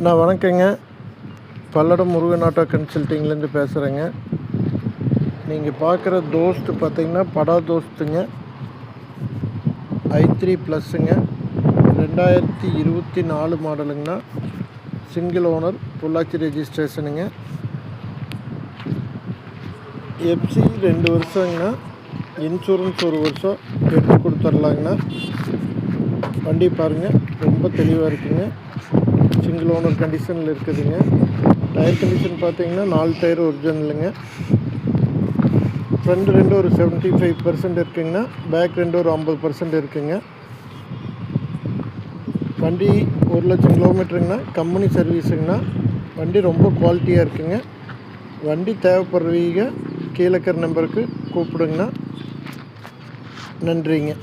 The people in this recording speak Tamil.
நான் வணக்கங்க. பல்லடம் முருகன் ஆட்டோ கன்சல்ட்டிங்லேருந்து பேசுகிறேங்க. நீங்கள் பார்க்குற தோஸ்து பார்த்தீங்கன்னா படா தோஸ்துங்க, i3 ப்ளஸ்ஸுங்க, 2024 மாடலுங்கண்ணா. சிங்கிள் ஓனர், பொள்ளாச்சி ரெஜிஸ்ட்ரேஷனுங்க. எஃப்சி 2 வருஷங்கண்ணா. இன்சூரன்ஸ் 1 வருஷம் எடுத்து கொடுத்துர்லாங்கண்ணா. வண்டி பாருங்கள், ரொம்ப தெளிவாக இருக்குங்க. சிங்கிள் ஓனர் கண்டிஷனில் இருக்குதுங்க. டயர் கண்டிஷன் பார்த்தீங்கன்னா 4 டயர் ஒரிஜினலுங்க. ஃப்ரண்ட் 2 ஒரு 75% இருக்குங்கண்ணா. பேக் 2 ஒரு 50% இருக்குங்க. வண்டி 1,00,000 கிலோமீட்டருங்கண்ணா. கம்பெனி சர்வீஸுங்கண்ணா. வண்டி ரொம்ப குவாலிட்டியாக இருக்குங்க. வண்டி தேவைப்படுறவங்க கீழே இருக்கிற நம்பருக்கு கூப்பிடுங்கண்ணா. நன்றிங்க.